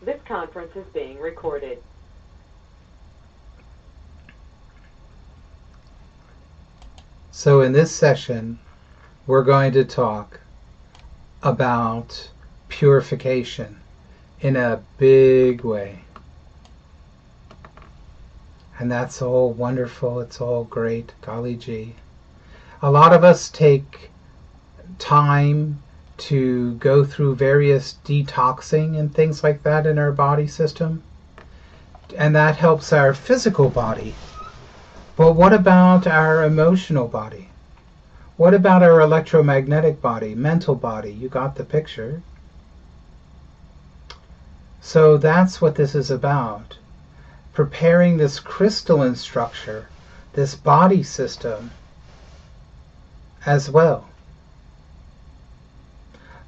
This conference is being recorded. So in this session, we're going to talk about purification in a big way. And that's all wonderful. It's all great. Golly gee. A lot of us take time to go through various detoxing and things like that in our body system. And that helps our physical body. But what about our emotional body? What about our electromagnetic body, mental body? You got the picture. So that's what this is about. Preparing this crystalline structure, this body system as well.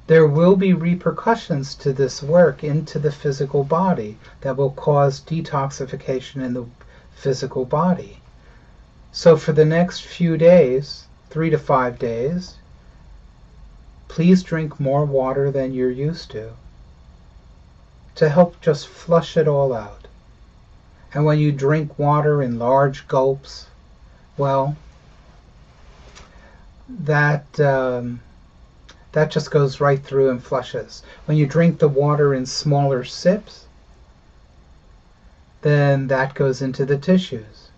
There will be repercussions to this work into the physical body that will cause detoxification in the physical body. So for the next few days, 3 to 5 days, please drink more water than you're used to help just flush it all out. And when you drink water in large gulps, well, that just goes right through and flushes. When you drink the water in smaller sips, then that goes into the tissues.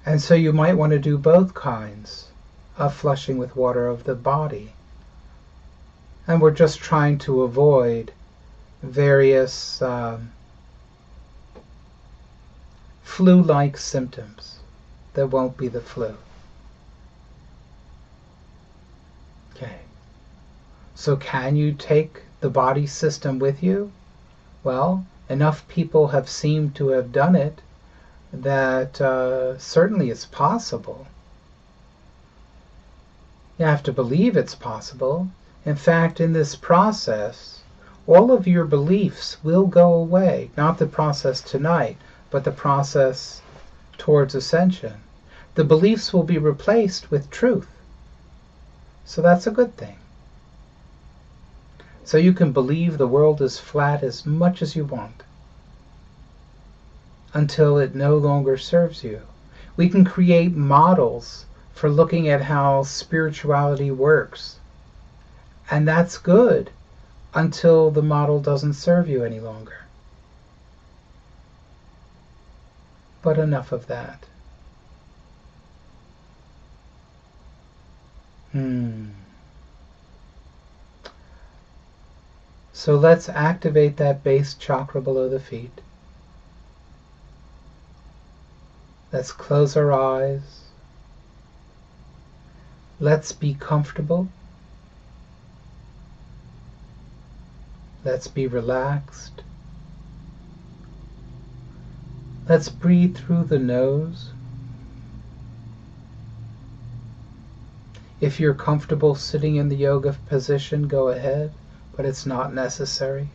And so you might want to do both kinds of flushing with water of the body. And we're just trying to avoid various flu-like symptoms that won't be the flu. Okay. So can you take the body system with you? Well, enough people have seemed to have done it that certainly it's possible. You have to believe it's possible. In fact, in this process, all of your beliefs will go away. Not the process tonight, but the process towards ascension. The beliefs will be replaced with truth. So that's a good thing. So you can believe the world is flat as much as you want, until it no longer serves you. We can create models for looking at how spirituality works. And that's good until the model doesn't serve you any longer. But enough of that. So let's activate that base chakra below the feet. Let's close our eyes. Let's be comfortable. Let's be relaxed. Let's breathe through the nose. If you're comfortable sitting in the yoga position, go ahead, but it's not necessary.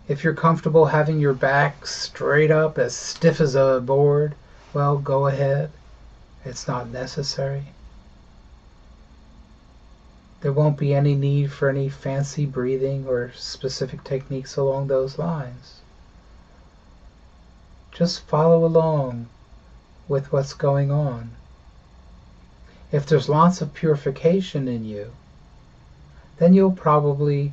If you're comfortable having your back straight up, as stiff as a board, well, go ahead. It's not necessary. There won't be any need for any fancy breathing or specific techniques along those lines. Just follow along with what's going on. If there's lots of purification in you, then you'll probably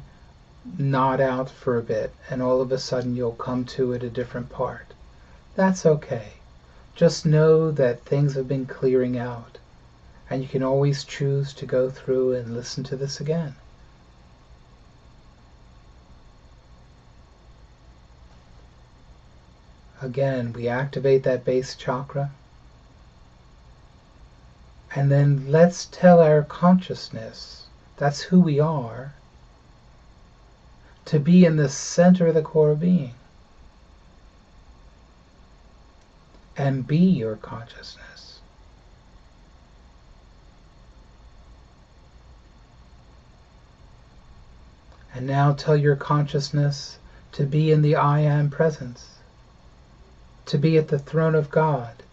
nod out for a bit, and all of a sudden you'll come to at a different part. That's okay. Just know that things have been clearing out, and you can always choose to go through and listen to this again. Again, we activate that base chakra, and then let's tell our consciousness, that's who we are, to be in the center of the core being. And be your consciousness. And now tell your consciousness to be in the I Am presence, to be at the throne of God,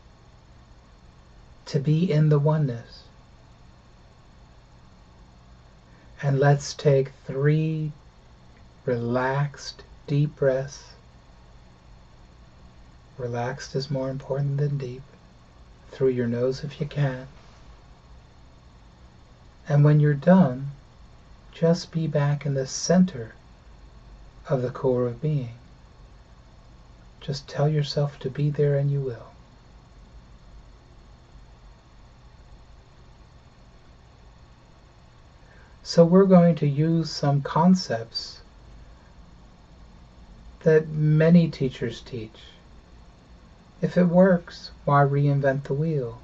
to be in the oneness. And let's take 3 relaxed, deep breaths. Relaxed is more important than deep. Through your nose if you can. And when you're done, just be back in the center of the core of being. Just tell yourself to be there and you will. So we're going to use some concepts that many teachers teach. If it works, why reinvent the wheel?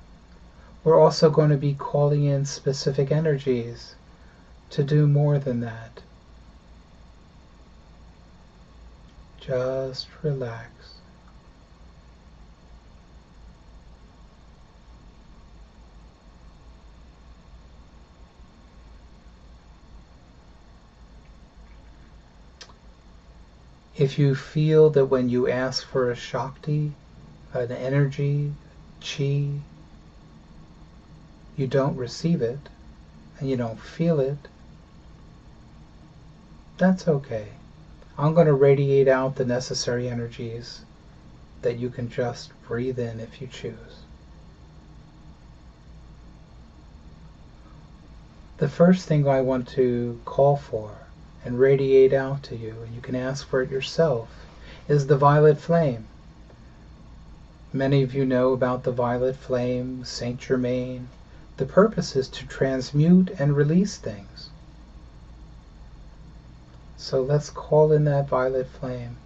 We're also going to be calling in specific energies to do more than that. Just relax. If you feel that when you ask for a Shakti, an energy, chi, you don't receive it, and you don't feel it, that's okay. I'm going to radiate out the necessary energies that you can just breathe in if you choose. The first thing I want to call for and radiate out to you, and you can ask for it yourself, is the violet flame. Many of you know about the violet flame, Saint Germain. The purpose is to transmute and release things. So let's call in that violet flame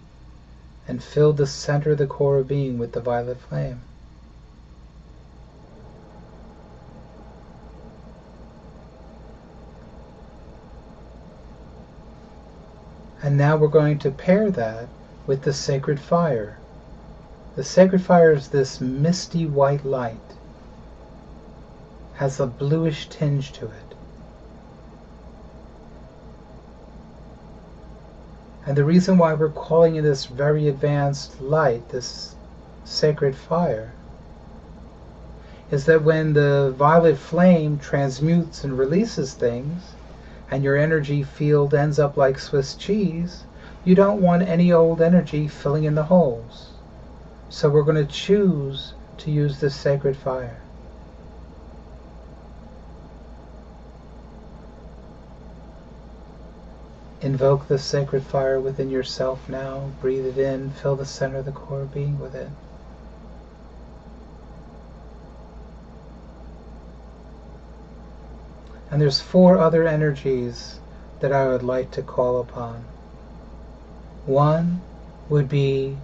and fill the center of the core of being with the violet flame. And now we're going to pair that with the sacred fire. The sacred fire is this misty white light. Has a bluish tinge to it. And the reason why we're calling it this very advanced light, this sacred fire, is that when the violet flame transmutes and releases things, and your energy field ends up like Swiss cheese, you don't want any old energy filling in the holes. So we're going to choose to use this sacred fire. Invoke the sacred fire within yourself now. Breathe it in. Fill the center of the core being with it. And there's 4 other energies that I would like to call upon. One would be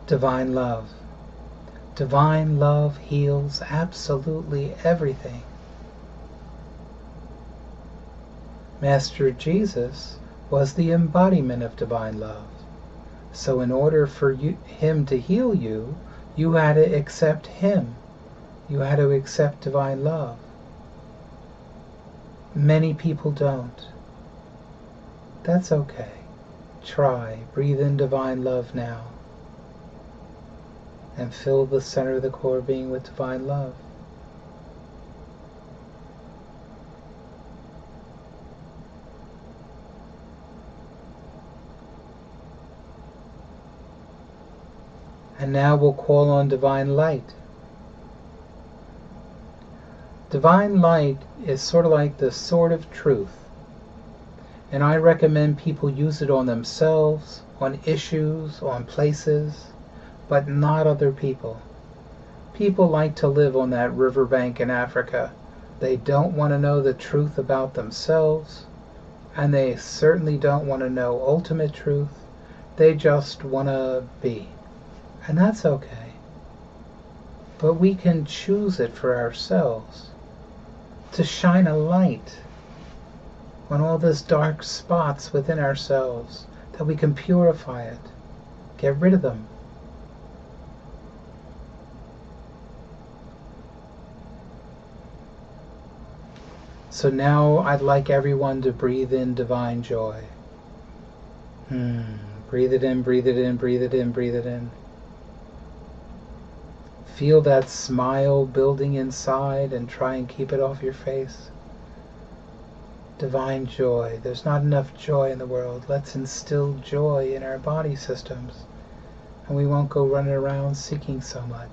divine love. Divine love heals absolutely everything. Master Jesus was the embodiment of divine love. So in order for him to heal you, you had to accept him. You had to accept divine love. Many people don't. That's okay. Try. Breathe in divine love now. And fill the center of the core being with divine love. And now we'll call on divine light. Divine light is sort of like the sword of truth. And I recommend people use it on themselves, on issues, on places, but not other people. People like to live on that riverbank in Africa. They don't want to know the truth about themselves, and they certainly don't want to know ultimate truth. They just want to be. And that's okay. But we can choose it for ourselves. To shine a light on all those dark spots within ourselves, that we can purify it, get rid of them. So now I'd like everyone to breathe in divine joy. Breathe it in, breathe it in, breathe it in, breathe it in. Feel that smile building inside and try and keep it off your face. divine joy. There's not enough joy in the world. Let's instill joy in our body systems, and we won't go running around seeking so much.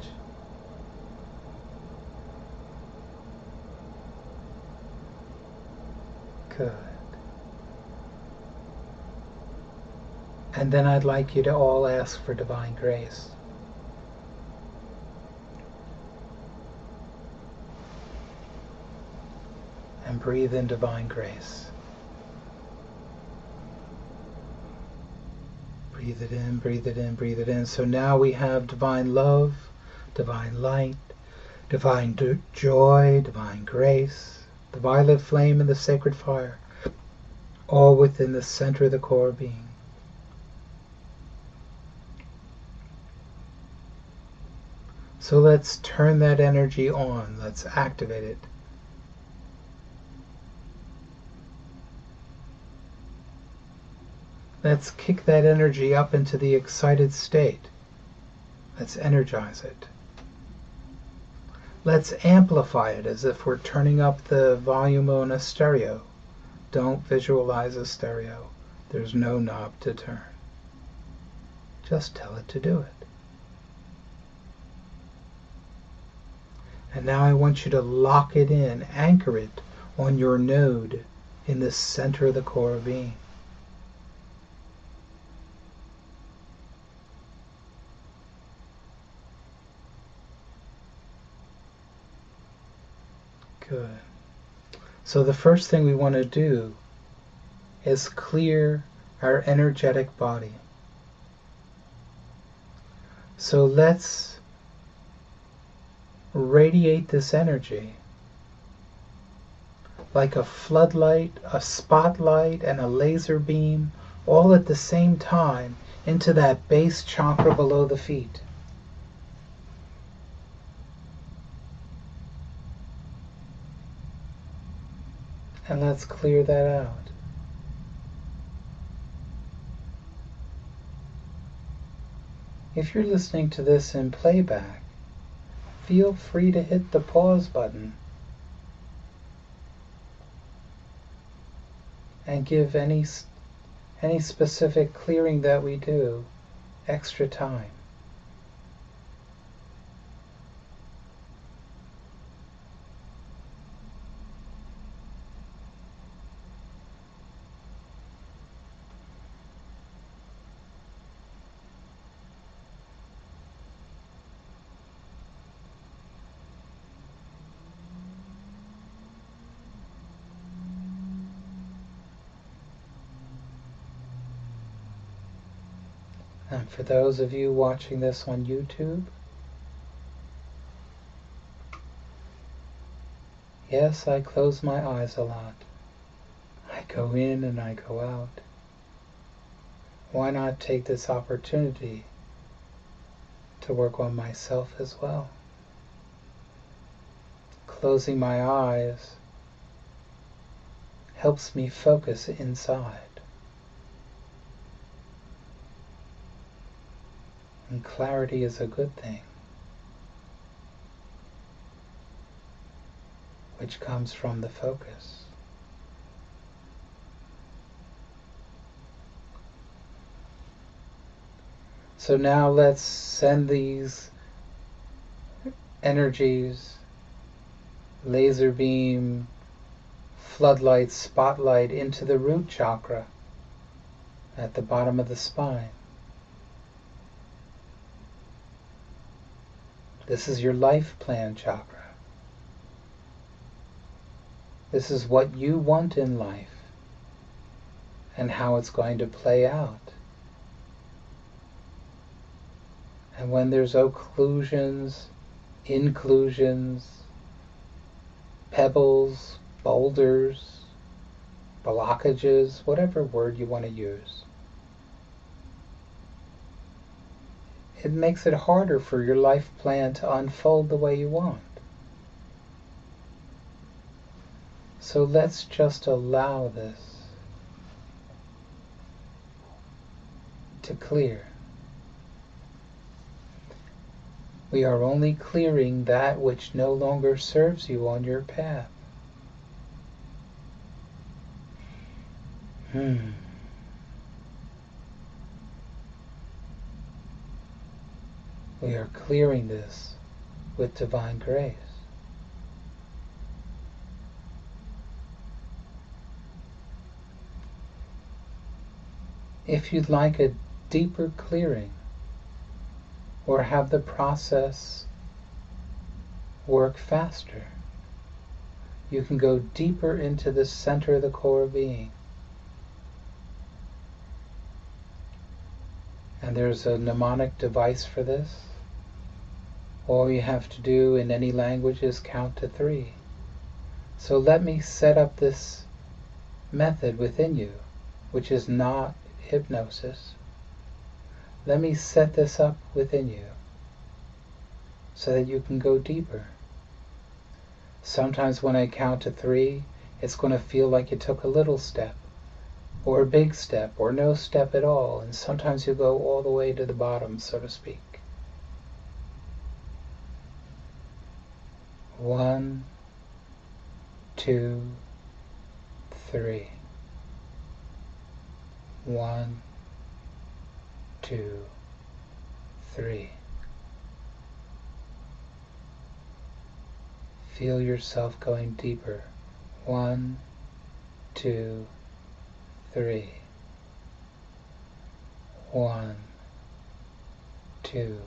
Good. And then I'd like you to all ask for divine grace. And breathe in divine grace. Breathe it in, breathe it in, breathe it in. So now we have divine love, divine light, divine joy, divine grace, the violet flame and the sacred fire, all within the center of the core being. So let's turn that energy on. Let's activate it. Let's kick that energy up into the excited state. Let's energize it. Let's amplify it as if we're turning up the volume on a stereo. Don't visualize a stereo. There's no knob to turn. Just tell it to do it. And now I want you to lock it in, anchor it on your node in the center of the core being. Good. So the first thing we want to do is clear our energetic body. So let's radiate this energy like a floodlight, a spotlight, and a laser beam, all at the same time, into that base chakra below the feet. And let's clear that out. If you're listening to this in playback, feel free to hit the pause button and give any specific clearing that we do extra time. And for those of you watching this on YouTube, yes, I close my eyes a lot. I go in and I go out. Why not take this opportunity to work on myself as well? Closing my eyes helps me focus inside. And clarity is a good thing, which comes from the focus. So now let's send these energies, laser beam, floodlight, spotlight, into the root chakra at the bottom of the spine. This is your life plan chakra. This is what you want in life and how it's going to play out. And when there's occlusions, inclusions, pebbles, boulders, blockages, whatever word you want to use, it makes it harder for your life plan to unfold the way you want. So let's just allow this to clear. We are only clearing that which no longer serves you on your path. We are clearing this with divine grace. If you'd like a deeper clearing, or have the process work faster, you can go deeper into the center of the core being. And there's a mnemonic device for this. All you have to do in any language is count to 3. So let me set up this method within you, which is not hypnosis. Let me set this up within you so that you can go deeper. Sometimes when I count to 3, it's going to feel like you took a little step, or a big step, or no step at all, and sometimes you go all the way to the bottom, so to speak. 1, 2, 3. 1, 2, 3. Feel yourself going deeper. 1, 2, 3. 1, 2,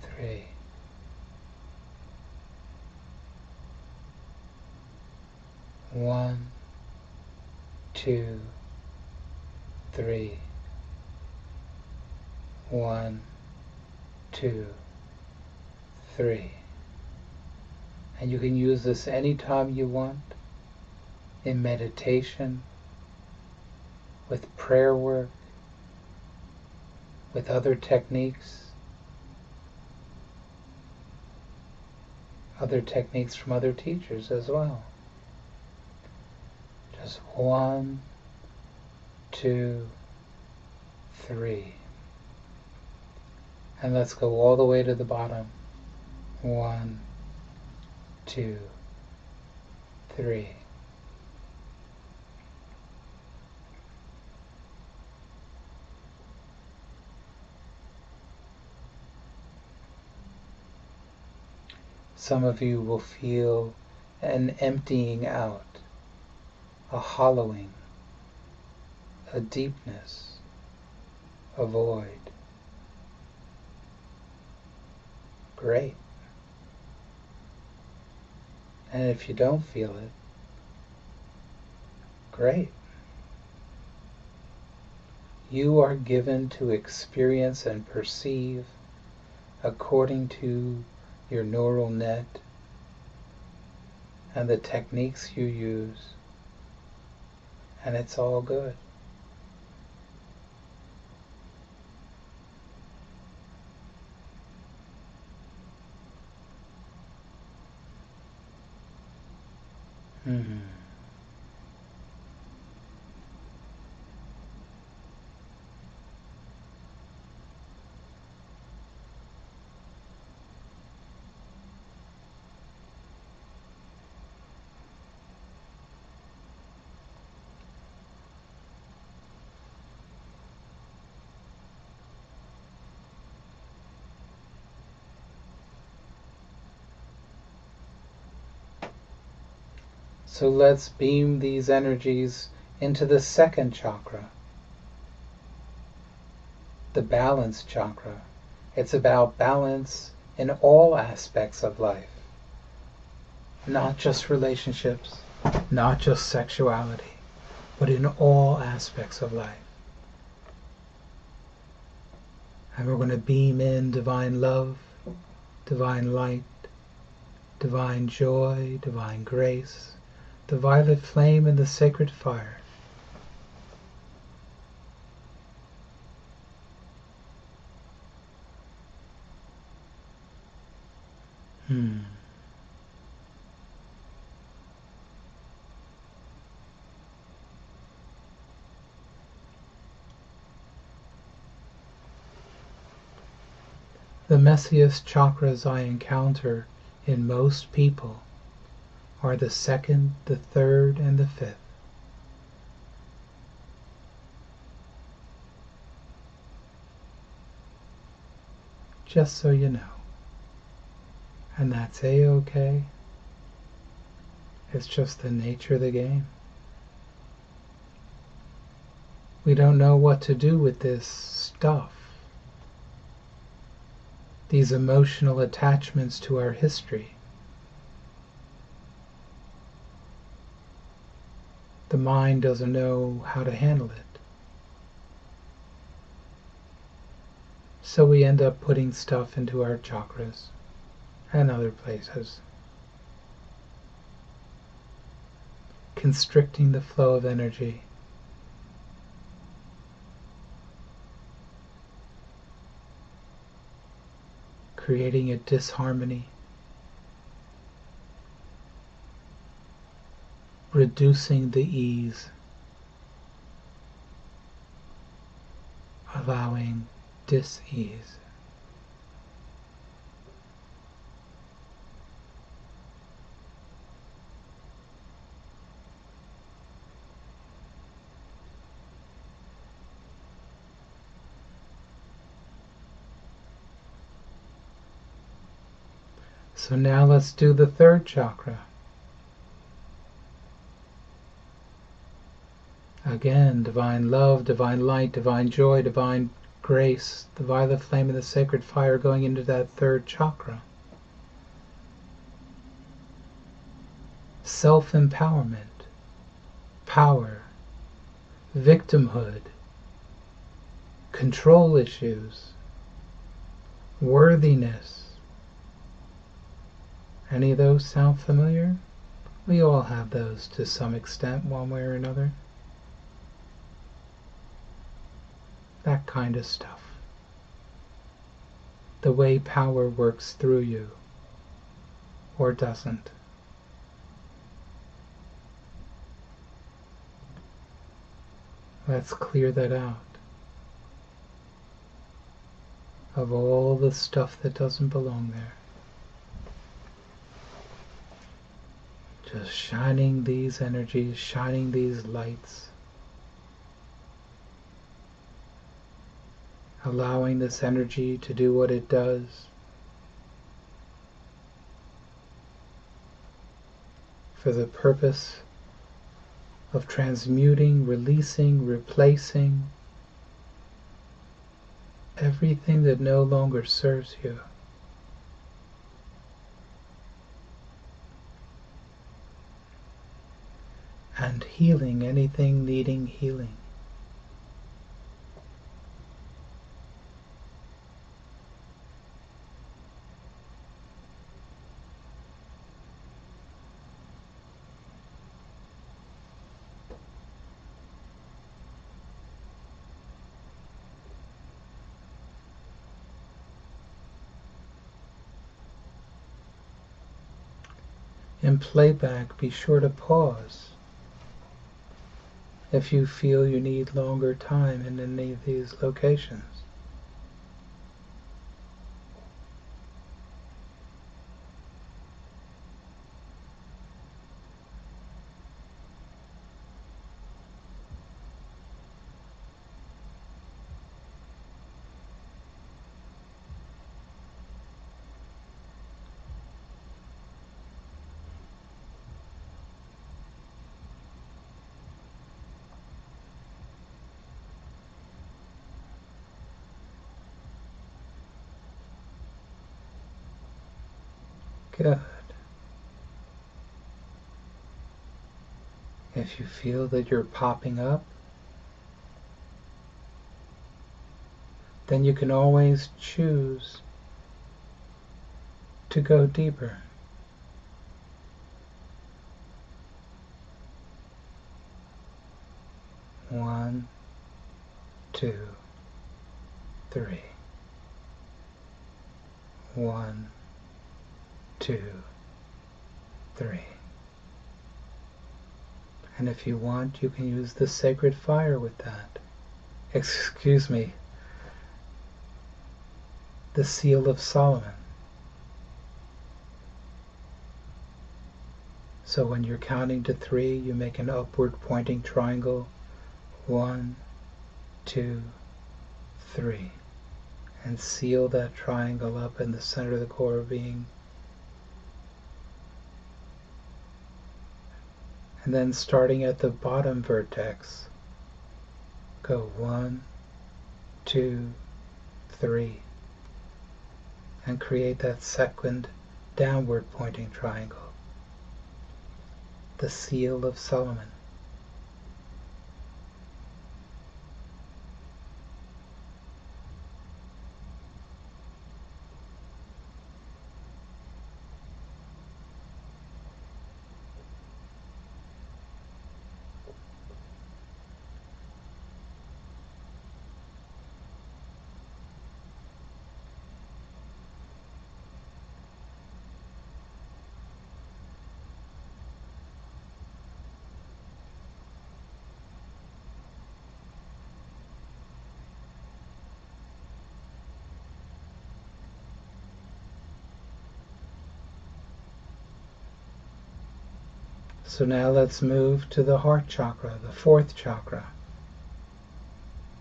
3. One, 2, 3. 1, 2, 3. And you can use this anytime you want, in meditation, with prayer work, with other techniques from other teachers as well. Just 1, 2, 3. And let's go all the way to the bottom. 1, 2, 3. Some of you will feel an emptying out, a hollowing, a deepness, a void. Great. And if you don't feel it, great. You are given to experience and perceive according to your neural net and the techniques you use, and it's all good. So let's beam these energies into the second chakra, the balance chakra. It's about balance in all aspects of life, not just relationships, not just sexuality, but in all aspects of life. And we're going to beam in divine love, divine light, divine joy, divine grace, the violet flame and the sacred fire. The messiest chakras I encounter in most people are the second, the third, and the fifth. just so you know. And that's A-okay. It's just the nature of the game. We don't know what to do with this stuff. These emotional attachments to our history. The mind doesn't know how to handle it. So we end up putting stuff into our chakras and other places, constricting the flow of energy. Creating a disharmony, reducing the ease, allowing dis-ease. So now let's do the third chakra. Again, divine love, divine light, divine joy, divine grace, the violet flame of the sacred fire going into that third chakra. Self-empowerment, power, victimhood, control issues, worthiness. Any of those sound familiar? We all have those to some extent, one way or another. That kind of stuff. The way power works through you, or doesn't. Let's clear that out. Of all the stuff that doesn't belong there. Just shining these energies, shining these lights. Allowing this energy to do what it does. For the purpose of transmuting, releasing, replacing everything that no longer serves you. And healing anything needing healing. In playback, be sure to pause if you feel you need longer time in any of these locations. Good. If you feel that you're popping up, then you can always choose to go deeper. One, two, three. 1, 2, 3. And if you want, you can use the sacred fire with that. Excuse me, the seal of Solomon. So when you're counting to 3, you make an upward pointing triangle. 1, 2, 3. and seal that triangle up in the center of the core being. And then starting at the bottom vertex, go 1, 2, 3, and create that second downward pointing triangle, the seal of Solomon. So now let's move to the heart chakra, the fourth chakra.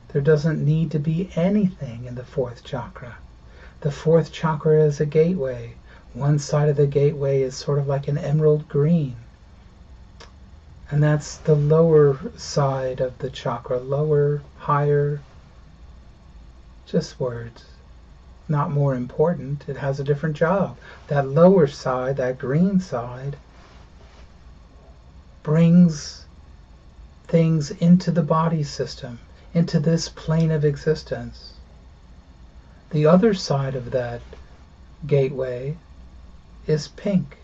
There doesn't need to be anything in the fourth chakra. The fourth chakra is a gateway. One side of the gateway is sort of like an emerald green. And that's the lower side of the chakra. Lower, higher, just words. Not more important. It has a different job. That lower side, that green side, brings things into the body system, into this plane of existence. The other side of that gateway is pink.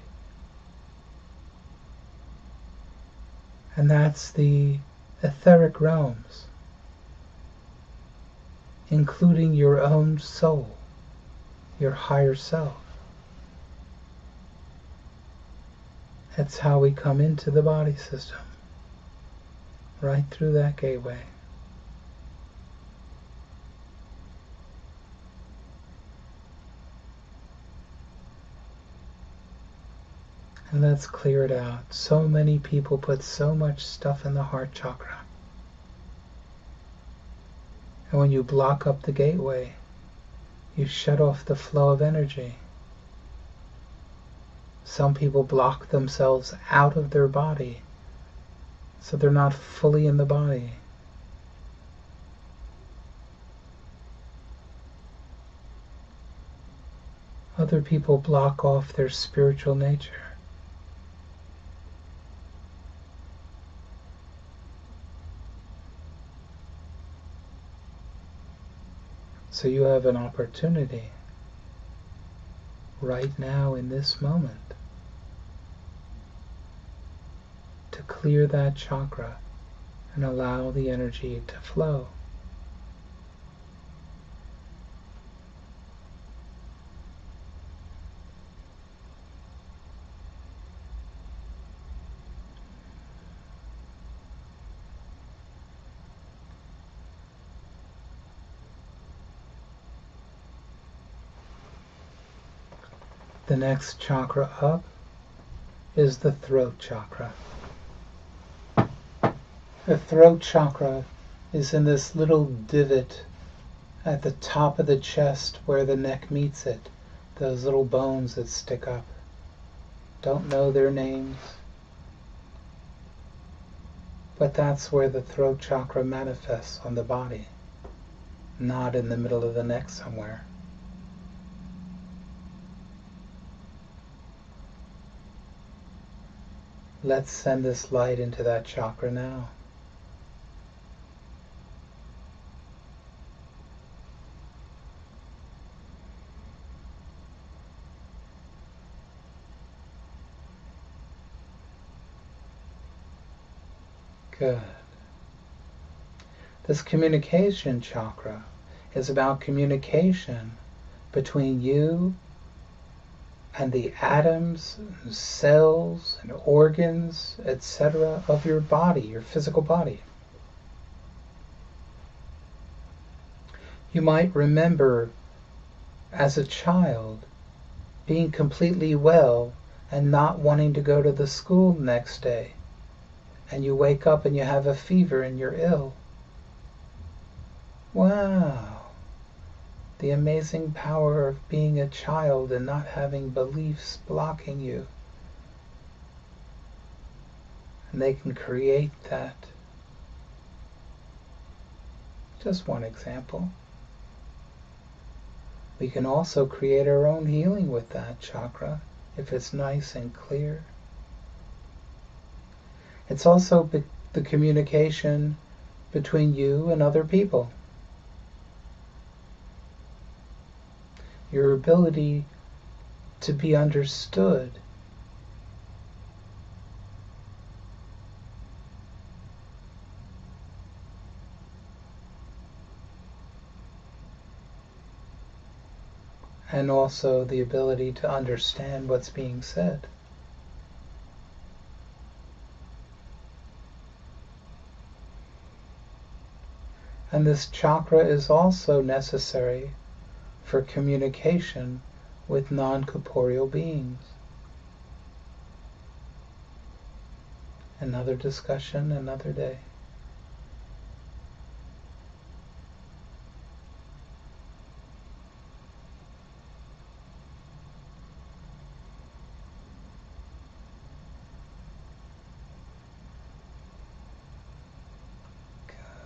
And that's the etheric realms, including your own soul, your higher self. That's how we come into the body system, right through that gateway. And let's clear it out. So many people put so much stuff in the heart chakra. And when you block up the gateway, you shut off the flow of energy. Some people block themselves out of their body, so they're not fully in the body. Other people block off their spiritual nature. So you have an opportunity right now in this moment to clear that chakra and allow the energy to flow. The next chakra up is the throat chakra. The throat chakra is in this little divot at the top of the chest where the neck meets it. Those little bones that stick up. Don't know their names. But that's where the throat chakra manifests on the body. Not in the middle of the neck somewhere. Let's send this light into that chakra now. Good. This communication chakra is about communication between you and the atoms, and cells, and organs, etc. of your body, your physical body. You might remember as a child being completely well and not wanting to go to the school the next day. And you wake up and you have a fever and you're ill. Wow. the amazing power of being a child and not having beliefs blocking you. And they can create that. Just one example. We can also create our own healing with that chakra if it's nice and clear. It's also the communication between you and other people. Your ability to be understood. And also the ability to understand what's being said. And this chakra is also necessary for communication with non-corporeal beings. Another discussion, another day.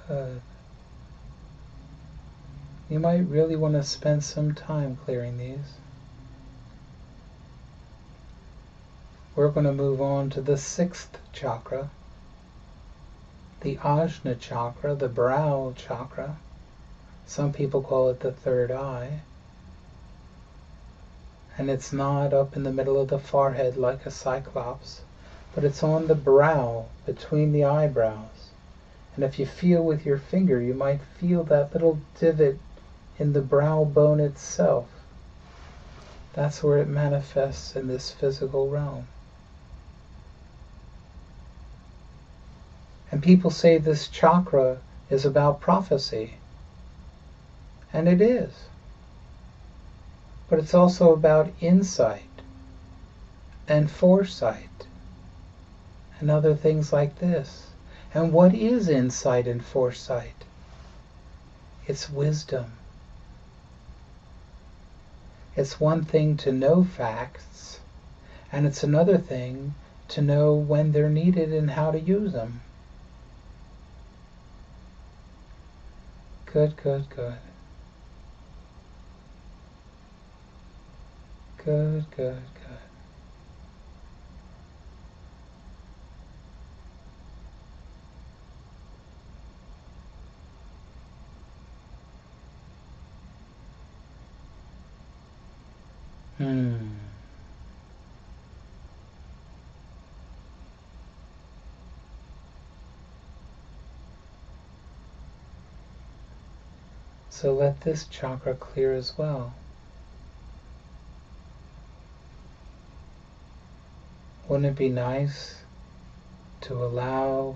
Good. You might really want to spend some time clearing these. We're going to move on to the 6th chakra, the Ajna chakra, the brow chakra. Some people call it the third eye. And it's not up in the middle of the forehead like a cyclops, but it's on the brow, between the eyebrows. And if you feel with your finger, you might feel that little divot in the brow bone itself. That's where it manifests in this physical realm. And people say this chakra is about prophecy. And it is. But it's also about insight and foresight and other things like this. And what is insight and foresight? It's wisdom. It's one thing to know facts, and it's another thing to know when they're needed and how to use them. Good, good, good. Good, good, good. So let this chakra clear as well. Wouldn't it be nice to allow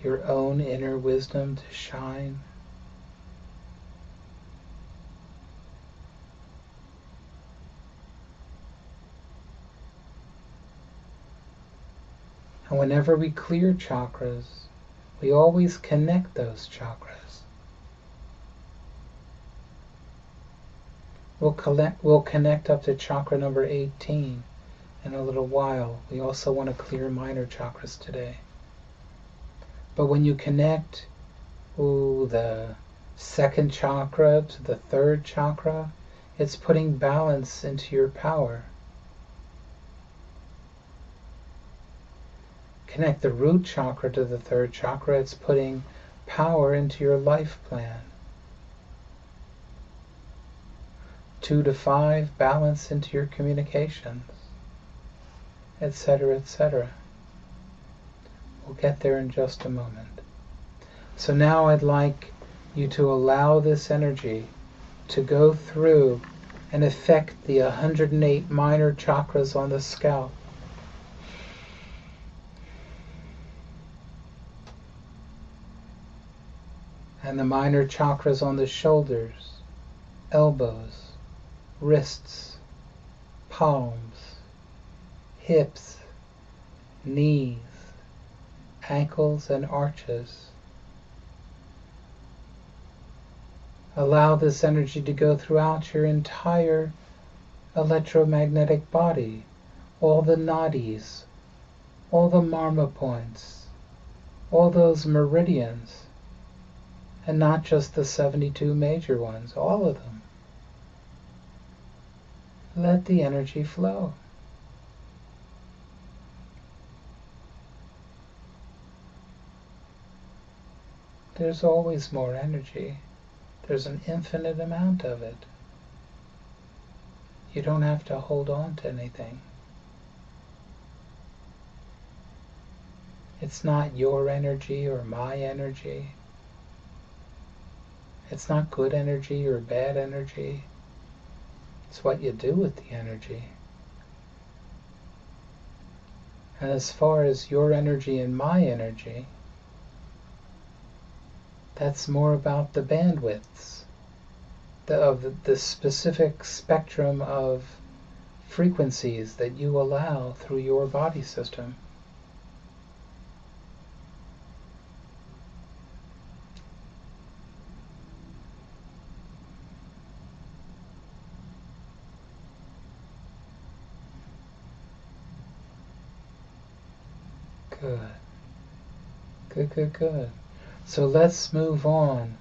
your own inner wisdom to shine? And whenever we clear chakras, we always connect those chakras. We'll connect up to chakra number 18 in a little while. We also want to clear minor chakras today. But when you connect the 2nd chakra to the 3rd chakra, it's putting balance into your power. Connect the root chakra to the 3rd chakra, it's putting power into your life plan. 2 to 5, balance into your communications, etc., etc. We'll get there in just a moment. So now I'd like you to allow this energy to go through and affect the 108 minor chakras on the scalp. And the minor chakras on the shoulders, elbows, wrists, palms, hips, knees, ankles and arches. Allow this energy to go throughout your entire electromagnetic body, all the nadis, all the marma points, all those meridians, and not just the 72 major ones, all of them. Let the energy flow. There's always more energy. There's an infinite amount of it. You don't have to hold on to anything. It's not your energy or my energy. It's not good energy or bad energy. It's what you do with the energy. And as far as your energy and my energy, that's more about the bandwidths of the specific spectrum of frequencies that you allow through your body system. Good. Good, good, good. So let's move on.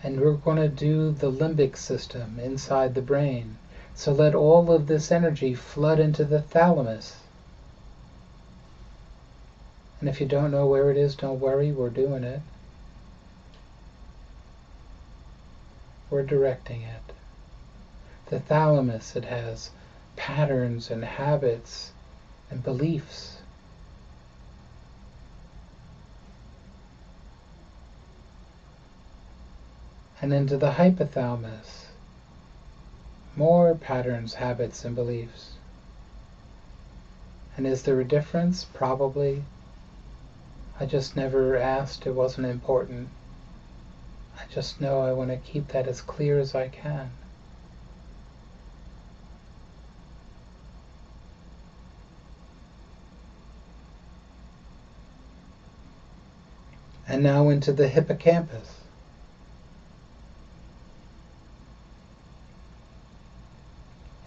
And we're going to do the limbic system inside the brain. So let all of this energy flood into the thalamus. And if you don't know where it is, don't worry, we're doing it. We're directing it. The thalamus, it has patterns and habits and beliefs. And into the hypothalamus, more patterns, habits, and beliefs. And is there a difference? Probably. I just never asked, it wasn't important. I just know I want to keep that as clear as I can. And now into the hippocampus.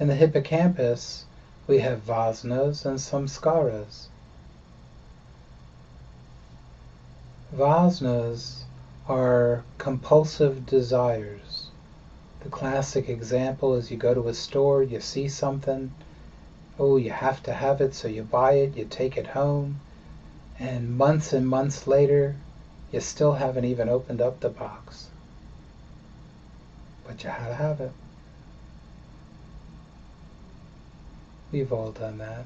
In the hippocampus, we have vasanas and samskaras. Vasanas are compulsive desires. The classic example is you go to a store, you see something, oh, you have to have it, so you buy it, you take it home, and months later, you still haven't even opened up the box. But you had to have it. We've all done that.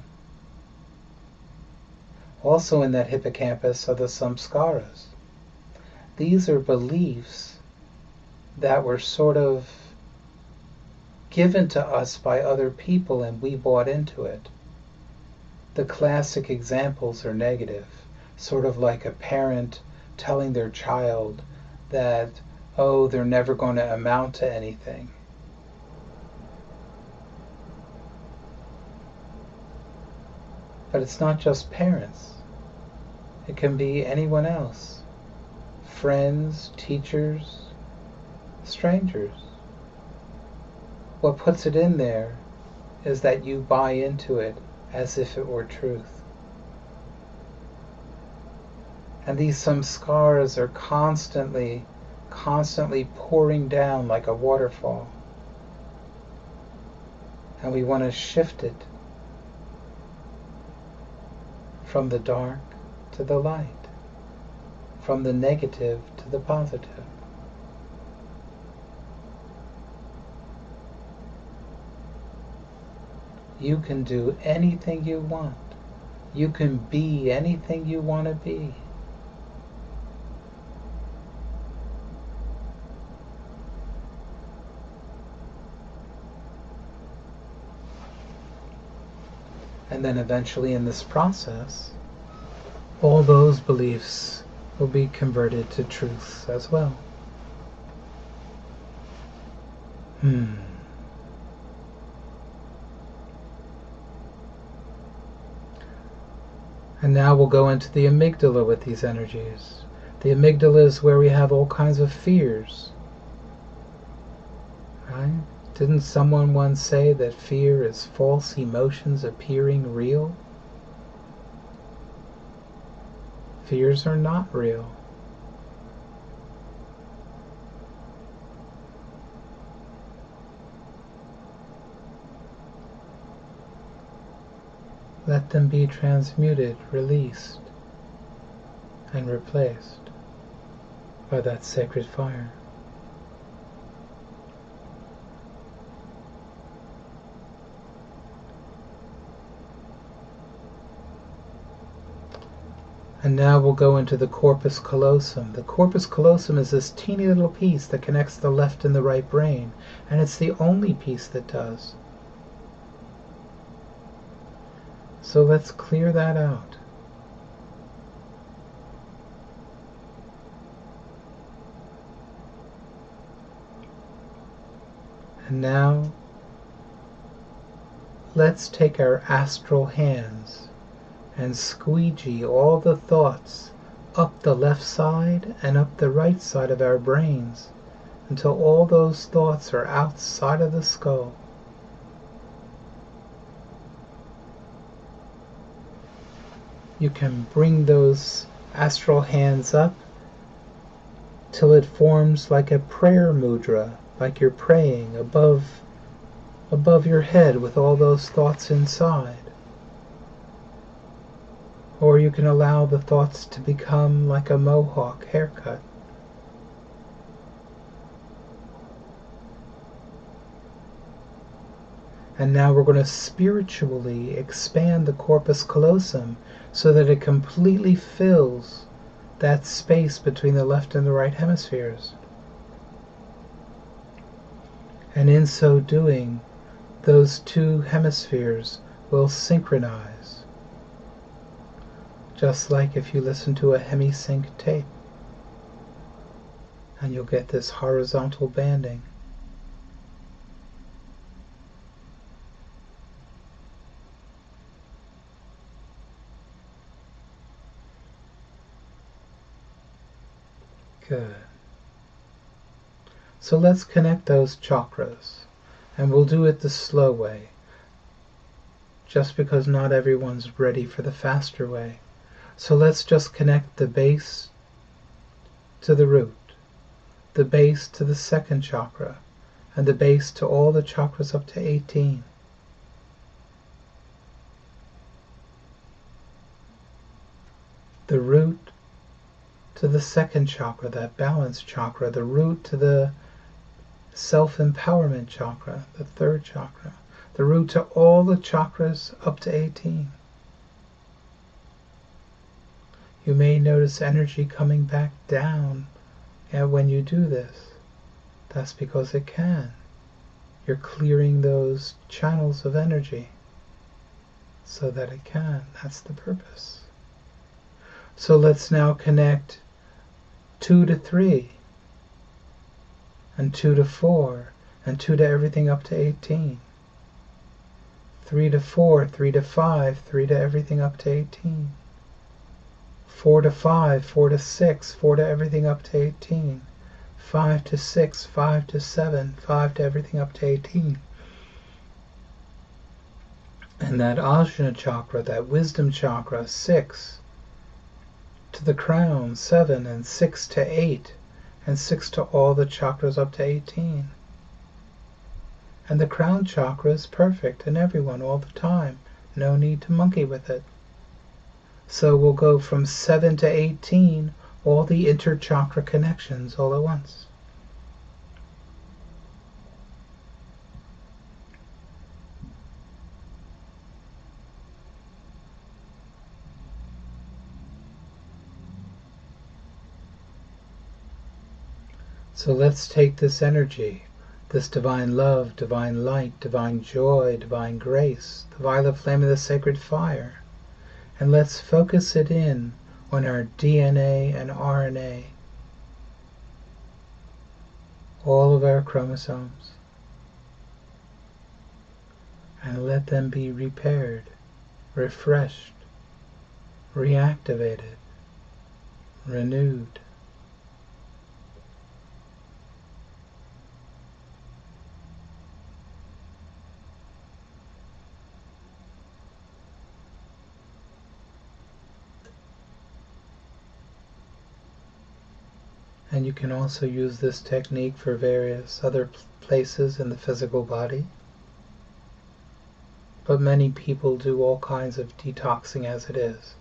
Also in that hippocampus are the samskaras. These are beliefs that were sort of given to us by other people and we bought into it. The classic examples are negative, sort of like a parent telling their child that, oh, they're never going to amount to anything. But it's not just parents. It can be anyone else. Friends, teachers, strangers. What puts it in there is that you buy into it as if it were truth. And these samskaras are constantly pouring down like a waterfall. And we want to shift it from the dark to the light, from the negative to the positive. You can do anything you want. You can be anything you want to be. And then eventually in this process, all those beliefs will be converted to truths as well. And now we'll go into the amygdala with these energies. The amygdala is where we have all kinds of fears. Right? Didn't someone once say that fear is false emotions appearing real? Fears are not real. Let them be transmuted, released, and replaced by that sacred fire. And now we'll go into the corpus callosum. The corpus callosum is this teeny little piece that connects the left and the right brain, and it's the only piece that does. So let's clear that out. And now, let's take our astral hands and squeegee all the thoughts up the left side and up the right side of our brains until all those thoughts are outside of the skull. You can bring those astral hands up till it forms like a prayer mudra, like you're praying above your head with all those thoughts inside. Or you can allow the thoughts to become like a mohawk haircut. And now we're going to spiritually expand the corpus callosum so that it completely fills that space between the left and the right hemispheres. And in so doing, those two hemispheres will synchronize. Just like if you listen to a hemisync tape, and you'll get this horizontal banding. Good. So let's connect those chakras, and we'll do it the slow way, just because not everyone's ready for the faster way. So let's just connect the base to the root, the base to the second chakra, and the base to all the chakras up to 18. The root to the second chakra, that balance chakra, the root to the self-empowerment chakra, the third chakra, the root to all the chakras up to 18. You may notice energy coming back down when you do this. That's because it can. You're clearing those channels of energy so that it can. That's the purpose. So let's now connect 2 to 3, and 2 to 4, and 2 to everything up to 18. 3 to 4, 3 to 5, 3 to everything up to 18. 4 to 5, 4 to 6, 4 to everything up to 18. 5 to 6, 5 to 7, 5 to everything up to 18. And that Asana Chakra, that wisdom chakra, 6 to the crown, 7, and 6 to 8, and 6 to all the chakras up to 18. And the crown chakra is perfect in everyone all the time. No need to monkey with it. So we'll go from 7 to 18, all the inter-chakra connections all at once. So let's take this energy, this divine love, divine light, divine joy, divine grace, the violet flame of the sacred fire, and let's focus it in on our DNA and RNA, all of our chromosomes, and let them be repaired, refreshed, reactivated, renewed. And you can also use this technique for various other places in the physical body. But many people do all kinds of detoxing as it is.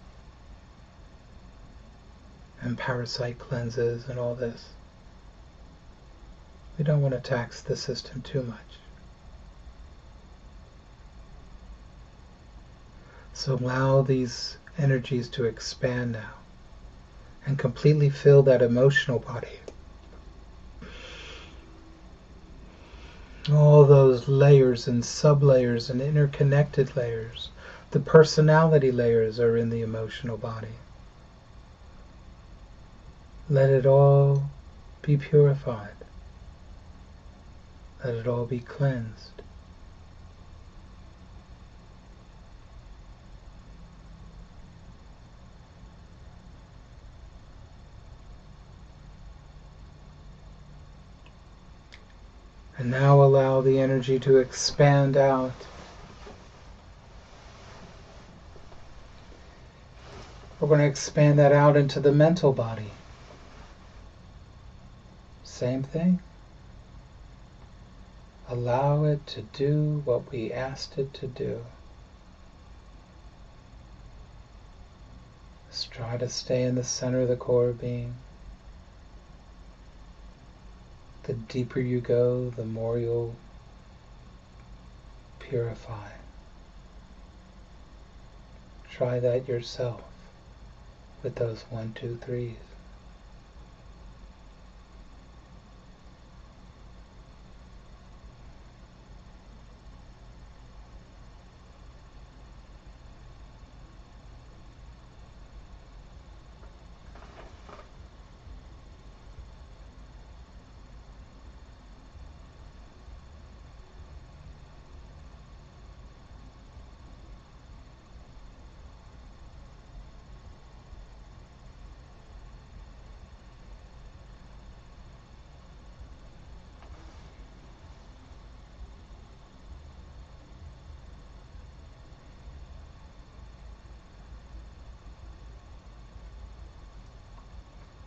And parasite cleanses and all this. We don't want to tax the system too much. So allow these energies to expand now and completely fill that emotional body. All those layers and sublayers and interconnected layers, the personality layers are in the emotional body. Let it all be purified. Let it all be cleansed. And now allow the energy to expand out. We're going to expand that out into the mental body. Same thing. Allow it to do what we asked it to do. Just try to stay in the center of the core being. The deeper you go, the more you'll purify. Try that yourself with those 1, 2, 3s.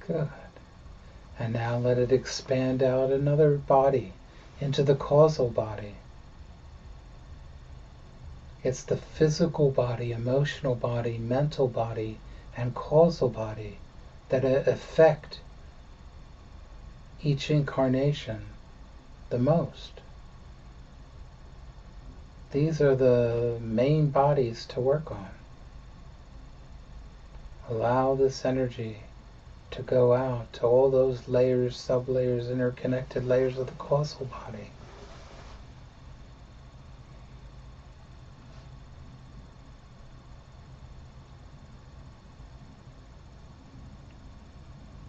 Good. And now let it expand out another body into the causal body. It's the physical body, emotional body, mental body, and causal body that affect each incarnation the most. These are the main bodies to work on. Allow this energy to go out to all those layers, sublayers, interconnected layers of the causal body.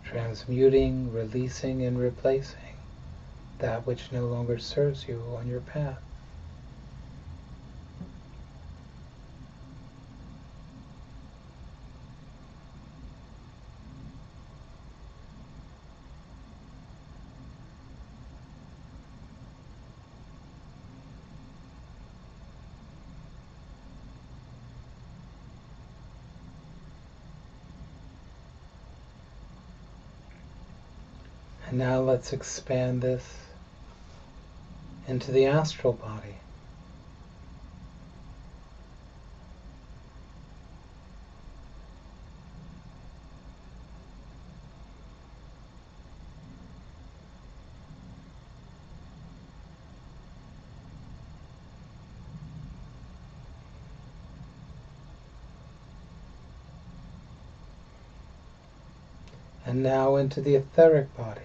Transmuting, releasing, and replacing that which no longer serves you on your path. And now let's expand this into the astral body. And now into the etheric body.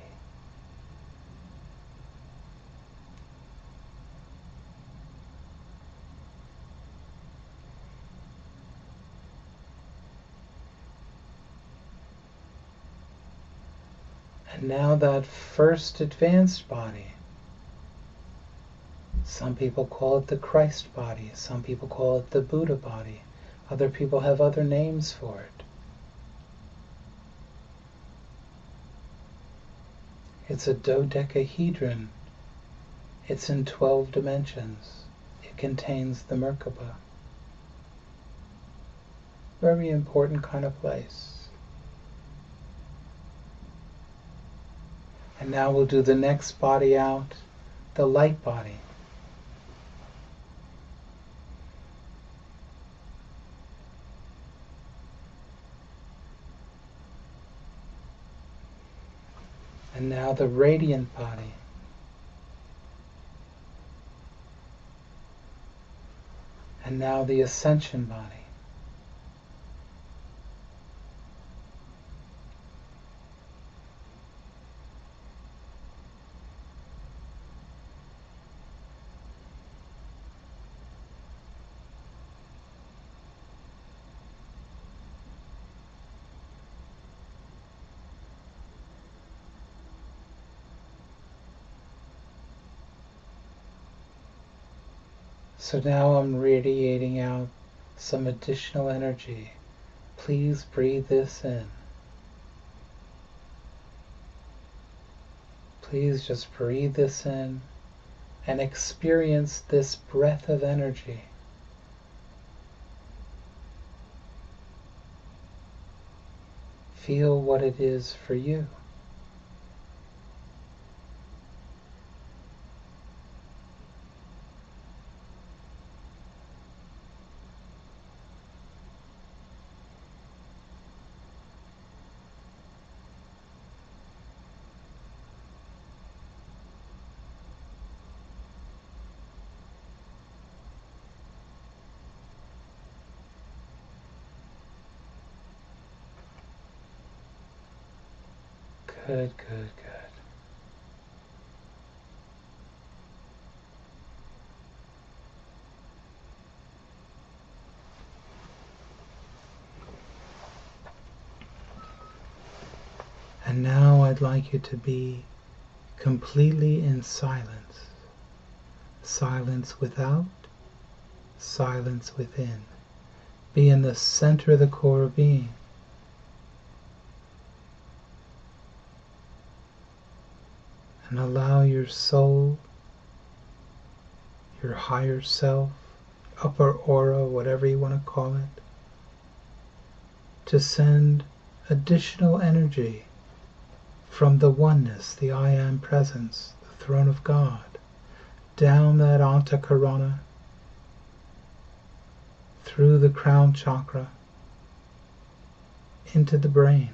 And now that first advanced body. Some people call it the Christ body. Some people call it the Buddha body. Other people have other names for it. It's a dodecahedron. It's in 12 dimensions. It contains the Merkaba. Very important kind of place. And now we'll do the next body out, the light body. And now the radiant body. And now the Ascension body. So now I'm radiating out some additional energy. Please breathe this in. Please just breathe this in and experience this breath of energy. Feel what it is for you. Good, good, good. And now I'd like you to be completely in silence. Silence without, silence within. Be in the center of the core of being. And allow your soul, your higher self, upper aura, whatever you want to call it, to send additional energy from the oneness, the I Am presence, the throne of God, down that Antakarana, through the crown chakra, into the brain.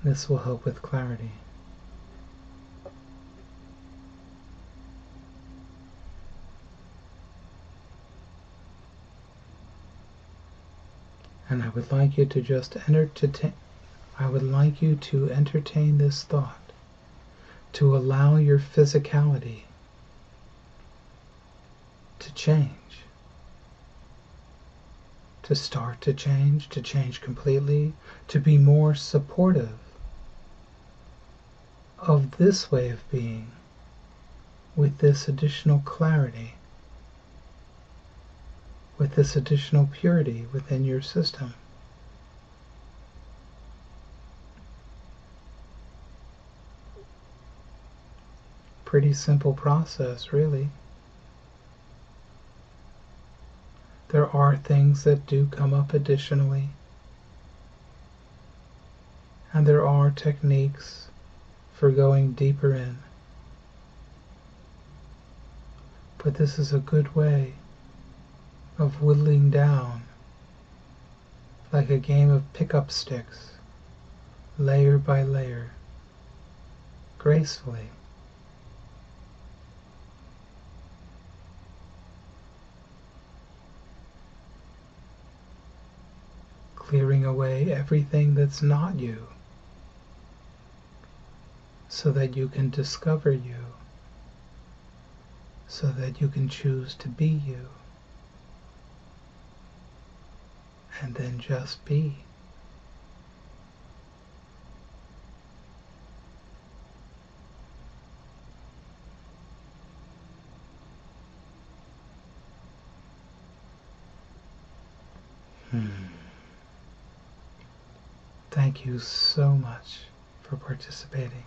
This will help with clarity. And I would like you to just entertain this thought, to allow your physicality to change, to start to change completely, to be more supportive of this way of being, with this additional clarity, with this additional purity within your system. Pretty simple process, really. There are things that do come up additionally, and there are techniques for going deeper in. But this is a good way of whittling down, like a game of pick-up sticks, layer by layer, gracefully. Clearing away everything that's not you, so that you can discover you, so that you can choose to be you, and then just be. Thank you so much for participating.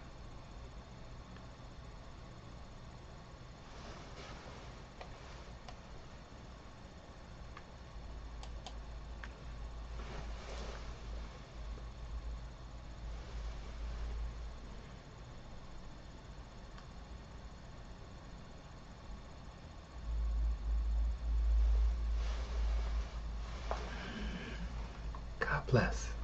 God bless.